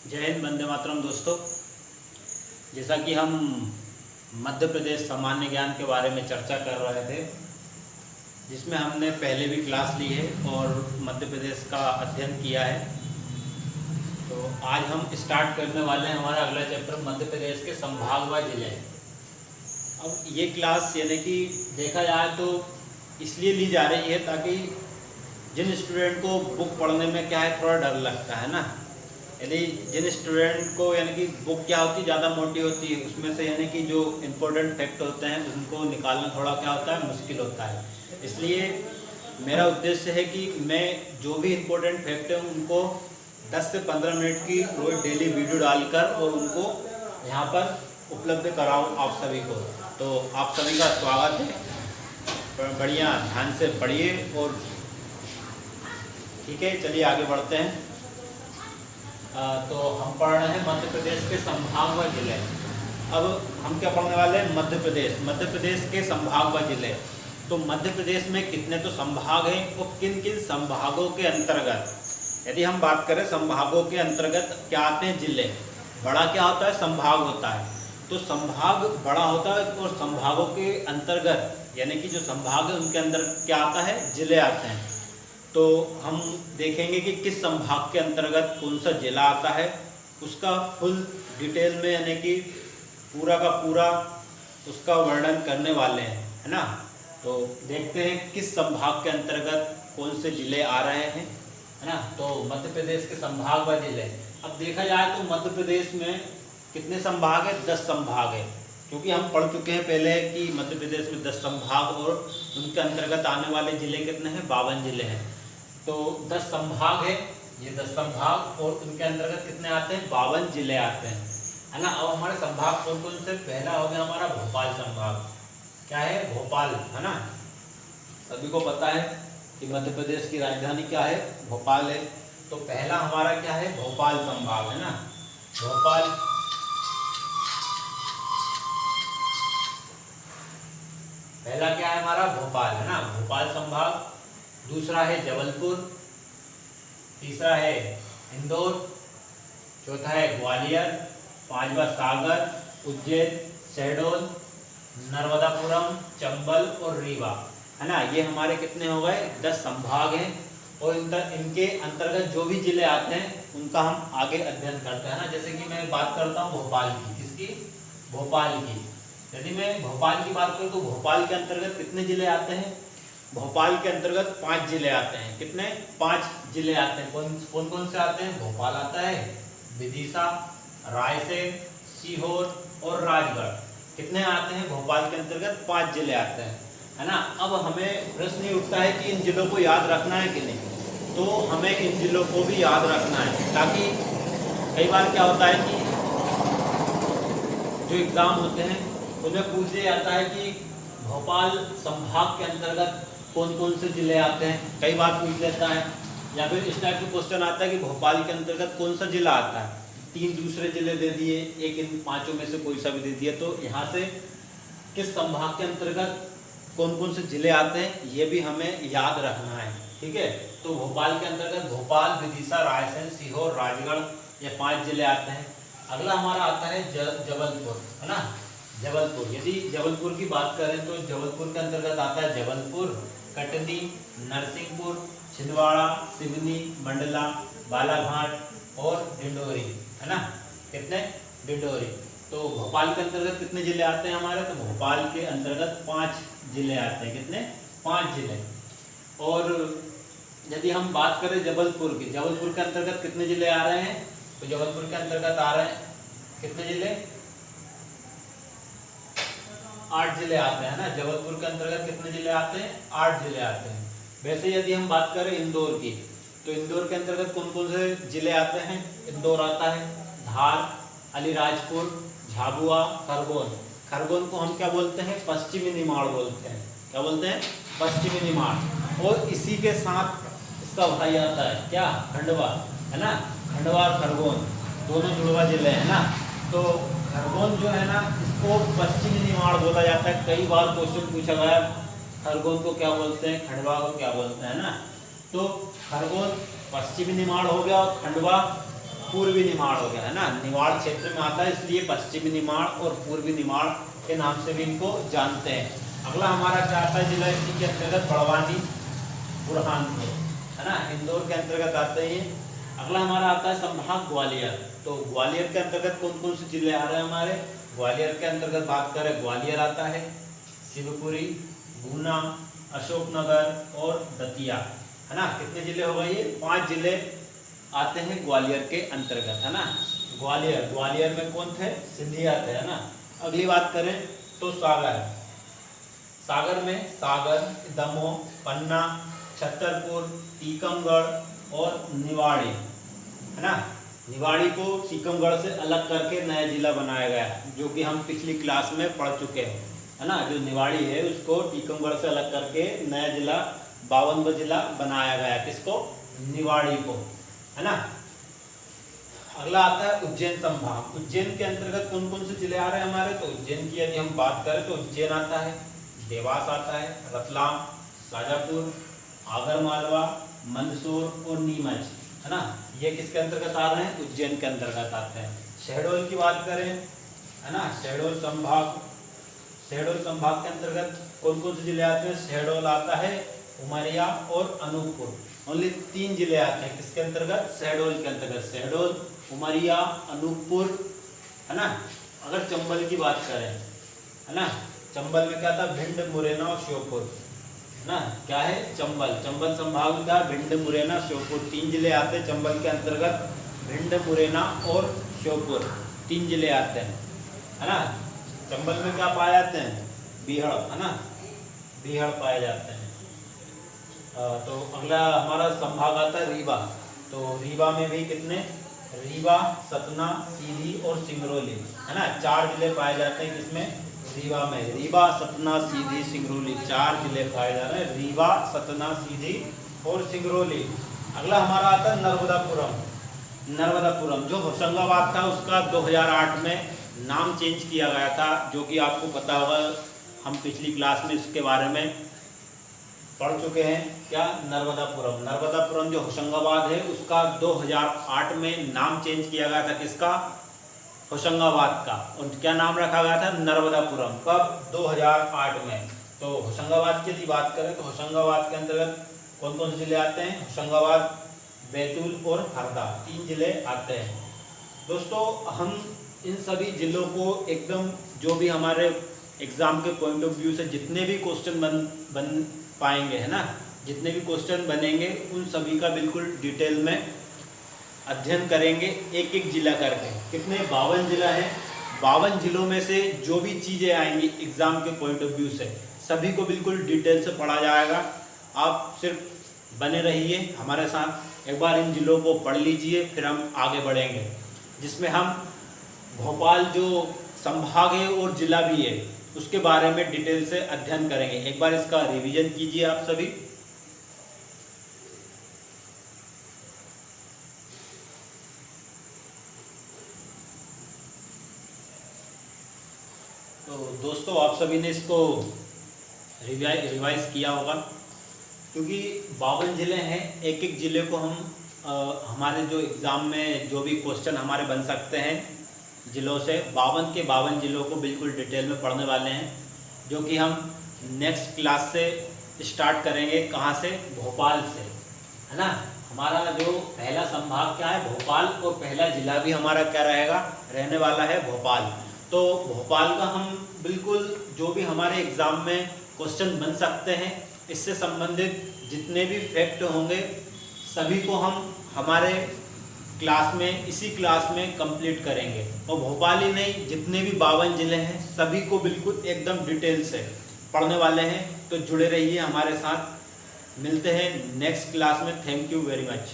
जय हिंद, वंदे मातरम। दोस्तों, जैसा कि हम मध्य प्रदेश सामान्य ज्ञान के बारे में चर्चा कर रहे थे, जिसमें हमने पहले भी क्लास ली है और मध्य प्रदेश का अध्ययन किया है। तो आज हम स्टार्ट करने वाले हैं हमारा अगला चैप्टर मध्य प्रदेश के संभाग व जिले। अब ये क्लास यानी कि देखा जाए तो इसलिए ली जा रही है ताकि जिन स्टूडेंट को बुक पढ़ने में क्या है, थोड़ा डर लगता है ना। यदि जिन स्टूडेंट को यानी कि बुक क्या होती है, ज़्यादा मोटी होती है, उसमें से यानी कि जो इम्पोर्टेंट फैक्ट होते हैं उनको निकालना थोड़ा क्या होता है, मुश्किल होता है। इसलिए मेरा उद्देश्य है कि मैं जो भी इम्पोर्टेंट फैक्ट है उनको 10 से 15 मिनट की रोज़ डेली वीडियो डालकर और उनको यहाँ पर उपलब्ध कराऊँ आप सभी को। तो आप सभी का स्वागत है। बढ़िया ध्यान से पढ़िए और ठीक है, चलिए आगे बढ़ते हैं। तो हम पढ़ रहे हैं मध्य प्रदेश के संभाग व जिले। अब हम क्या पढ़ने वाले हैं, मध्य प्रदेश के संभाग व जिले। तो मध्य प्रदेश में कितने तो संभाग हैं और किन किन संभागों के अंतर्गत, यदि हम बात करें संभागों के अंतर्गत क्या आते हैं, जिले। बड़ा क्या होता है, संभाग होता है। तो संभाग बड़ा होता है और संभागों के अंतर्गत यानी कि जो संभाग है उनके अंदर क्या आता है, जिले आते हैं। तो हम देखेंगे कि किस संभाग के अंतर्गत कौन सा जिला आता है, उसका फुल डिटेल में यानी कि पूरा का पूरा उसका वर्णन करने वाले हैं, है ना। तो देखते हैं किस संभाग के अंतर्गत कौन से जिले आ रहे हैं, है ना। तो मध्य प्रदेश के संभाग व जिले। अब देखा जाए तो मध्य प्रदेश में कितने संभाग है, 10 संभाग है। क्योंकि हम पढ़ चुके हैं पहले कि मध्य प्रदेश में 10 संभाग और उनके अंतर्गत आने वाले जिले कितने हैं, 52 जिले हैं। तो 10 संभाग है, ये 10 संभाग और उनके अंतर्गत कितने आते हैं, 52 जिले आते हैं, है ना। अब हमारे संभाग कौन कौन से, पहला हो गया हमारा भोपाल संभाग। क्या है, भोपाल, है ना। सभी को पता है कि मध्य प्रदेश की राजधानी क्या है, भोपाल है। तो पहला हमारा क्या है, भोपाल संभाग, है ना। भोपाल, पहला क्या है हमारा, भोपाल, है ना, भोपाल संभाग। दूसरा है जबलपुर, तीसरा है इंदौर, चौथा है ग्वालियर, पांचवा सागर, उज्जैन, शहडोल, नर्मदापुरम, चंबल और रीवा, है ना। ये हमारे कितने हो गए, 10 संभाग हैं। और इनके अंतर्गत जो भी जिले आते हैं उनका हम आगे अध्ययन करते हैं ना। जैसे कि मैं बात करता हूँ भोपाल की, किसकी, भोपाल की। यदि मैं भोपाल की बात करूँ तो भोपाल के अंतर्गत कितने जिले आते हैं, भोपाल के अंतर्गत 5 जिले आते हैं। कितने, 5 जिले आते हैं। कौन कौन से आते हैं, भोपाल आता है, विदिशा, रायसेन, सीहोर और राजगढ़। कितने आते हैं, भोपाल के अंतर्गत 5 जिले आते हैं, है ना। अब हमें प्रश्न ये उठता है कि इन जिलों को याद रखना है कि नहीं। तो हमें इन जिलों को भी याद रखना है, ताकि कई बार क्या होता है कि जो एग्ज़ाम होते हैं उनमें पूछ लिया जाता है कि भोपाल संभाग के अंतर्गत कौन कौन से जिले आते हैं, कई बार पूछ लेता है। या फिर इस टाइप का क्वेश्चन आता है कि भोपाल के अंतर्गत कौन सा जिला आता है, 3 दूसरे जिले दे दिए, एक इन 5 में से कोई सा भी दे दिया। तो यहाँ से किस संभाग के अंतर्गत कौन कौन से जिले आते हैं ये भी हमें याद रखना है, ठीक है। तो भोपाल के अंतर्गत भोपाल, विदिशा, रायसेन, सीहोर, राजगढ़, ये 5 जिले आते हैं। अगला हमारा आता है जबलपुर, है ना, जबलपुर। यदि जबलपुर की बात करें तो जबलपुर के अंतर्गत आता है जबलपुर, कटनी, नरसिंहपुर, छिंदवाड़ा, सिवनी, मंडला, बालाघाट और डिंडोरी, है ना। कितने, डिंडोरी। तो भोपाल के अंतर्गत कितने जिले आते हैं हमारे, तो भोपाल के अंतर्गत 5 जिले आते हैं। कितने, 5 जिले। और यदि हम बात करें जबलपुर की, जबलपुर के अंतर्गत कितने जिले आ रहे हैं, तो जबलपुर के अंतर्गत आ रहे हैं कितने जिले, 8 जिले आते हैं ना। जबलपुर के अंतर्गत कितने जिले आते हैं, 8 जिले आते हैं। वैसे यदि हम बात करें इंदौर की, तो इंदौर के अंतर्गत कौन कौन से जिले आते हैं, इंदौर आता है, धार, अलीराजपुर, झाबुआ, खरगोन। खरगोन को हम क्या बोलते हैं, पश्चिमी निमाड़ बोलते हैं। क्या बोलते हैं, पश्चिमी निमाड़। और इसी के साथ इसका भाई आता है क्या, खंडवा, है ना। खंडवा और खरगोन दोनों जुड़वा जिले हैं ना। तो खरगोन जो है ना, इसको पश्चिमी निमाड़ बोला जाता है। कई बार क्वेश्चन पूछा गया, खरगोन को क्या बोलते हैं, खंडवा को क्या बोलते हैं ना। तो खरगोन पश्चिमी निमाड़ हो गया और खंडवा पूर्वी निमाड़ हो गया है ना, निमाड़ क्षेत्र में आता है इसलिए पश्चिमी निमाड़ और पूर्वी निमाड़ के नाम से भी इनको जानते हैं। अगला हमारा क्या आता है जिला इसी के अंतर्गत बड़वानी बुरहानपुर है ना, इंदौर के अंतर्गत आता है ये। अगला हमारा आता है संभाग ग्वालियर। तो ग्वालियर के अंतर्गत कौन कौन से जिले आ रहे हैं हमारे? ग्वालियर के अंतर्गत बात करें, ग्वालियर आता है, शिवपुरी, गुना, अशोकनगर और दतिया है ना। कितने जिले हो गए ये? 5 जिले आते हैं ग्वालियर के अंतर्गत है ना। ग्वालियर में कौन थे? सिंधी आते हैं ना। अगली बात करें तो सागर में सागर, दमोह, पन्ना, छतरपुर, टीकमगढ़ और निवाड़ी है ना। निवाड़ी को टीकमगढ़ से अलग करके नया जिला बनाया गया, जो कि हम पिछली क्लास में पढ़ चुके हैं है ना। जो निवाड़ी है उसको टीकमगढ़ से अलग करके नया जिला 52वां जिला बनाया गया। किसको? निवाड़ी को है ना। अगला आता है उज्जैन संभाग। उज्जैन के अंतर्गत कौन कौन से जिले आ रहे हैं हमारे? तो उज्जैन की यदि हम बात करें तो उज्जैन आता है, देवास आता है, रतलाम, शाजापुर, आगरमालवा, मंदसौर और नीमच है ना। ये किसके अंतर्गत आ रहे हैं? उज्जैन के अंतर्गत आते हैं। शहडोल की बात करें है ना, शहडोल संभाग के अंतर्गत कौन कौन से जिले आते हैं? शहडोल आता है, उमरिया और अनूपपुर। ओनली 3 जिले आते हैं किसके अंतर्गत? शहडोल के अंतर्गत। शहडोल, उमरिया, अनूपपुर है ना। अगर चंबल की बात करें है ना, चंबल में क्या था? भिंड, मुरैना और श्योपुर है ना। क्या है? चंबल संभाग का भिंड, मुरैना, श्योपुर 3 जिले आते हैं चंबल के अंतर्गत। भिंड, मुरैना और श्योपुर 3 जिले आते हैं है ना। चंबल में क्या पाए जाते हैं? बीहड़ है ना, बीहड़ पाए जाते हैं। तो अगला हमारा संभाग आता है रीवा। तो रीवा में भी कितने? रीवा, सतना, सीधी और सिंगरौली है ना। 4 जिले पाए जाते हैं किसमें? रीवा में। रीवा, सतना, सीधी, सिंगरौली 4 जिले पाए जा रहे हैं। रीवा, सतना, सीधी और सिंगरौली। अगला हमारा आता है नर्मदापुरम जो होशंगाबाद था उसका 2008 में नाम चेंज किया गया था, जो कि आपको पता होगा, हम पिछली क्लास में इसके बारे में पढ़ चुके हैं। क्या? नर्मदापुरम जो होशंगाबाद है उसका 2008 में नाम चेंज किया गया था। किसका? होशंगाबाद का। और क्या नाम रखा गया था? नर्मदापुरम। कब? 2008 में। तो होशंगाबाद की यदि बात करें तो होशंगाबाद के अंतर्गत कौन कौन से जिले आते हैं? होशंगाबाद, बैतूल और हरदा 3 जिले आते हैं। दोस्तों हम इन सभी जिलों को एकदम जो भी हमारे एग्ज़ाम के पॉइंट ऑफ व्यू से जितने भी क्वेश्चन बन पाएंगे है ना, जितने भी क्वेश्चन बनेंगे उन सभी का बिल्कुल डिटेल में अध्ययन करेंगे, एक एक जिला करके। कितने? 52 जिला है। 52 जिलों में से जो भी चीज़ें आएंगी एग्ज़ाम के पॉइंट ऑफ व्यू से सभी को बिल्कुल डिटेल से पढ़ा जाएगा। आप सिर्फ बने रहिए हमारे साथ, एक बार इन जिलों को पढ़ लीजिए, फिर हम आगे बढ़ेंगे, जिसमें हम भोपाल जो संभाग है और जिला भी है उसके बारे में डिटेल से अध्ययन करेंगे। एक बार इसका रिवीजन कीजिए आप सभी। तो दोस्तों आप सभी ने इसको रिवाइज किया होगा, क्योंकि 52 जिले हैं। एक एक जिले को हम हमारे जो एग्ज़ाम में जो भी क्वेश्चन हमारे बन सकते हैं जिलों से, 52 के 52 जिलों को बिल्कुल डिटेल में पढ़ने वाले हैं, जो कि हम नेक्स्ट क्लास से स्टार्ट करेंगे। कहाँ से? भोपाल से है ना। हमारा जो पहला संभाग क्या है? भोपाल। और पहला जिला भी हमारा क्या रहेगा? रहने वाला है भोपाल। तो भोपाल का हम बिल्कुल जो भी हमारे एग्ज़ाम में क्वेश्चन बन सकते हैं, इससे संबंधित जितने भी फैक्ट होंगे सभी को हम हमारे क्लास में, इसी क्लास में कंप्लीट करेंगे। और भोपाल ही नहीं, जितने भी 52 जिले हैं सभी को बिल्कुल एकदम डिटेल से पढ़ने वाले हैं। तो जुड़े रहिए हमारे साथ, मिलते हैं नेक्स्ट क्लास में। Thank you very much.